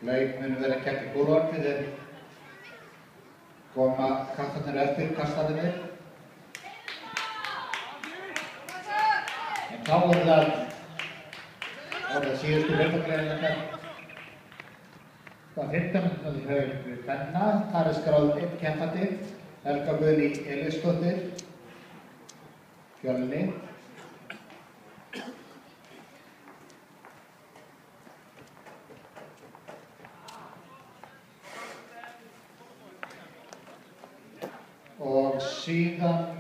Laug munu vera keppt í Búrvarpi þegar koma kastarnir eftir kastarnir. En þá það síðustu hlaupagreiningar. Það 15 hlaup kvenna, þar skráð einn keppandi, Helga Guðný Elísdóttir, Fjölni. Og síðan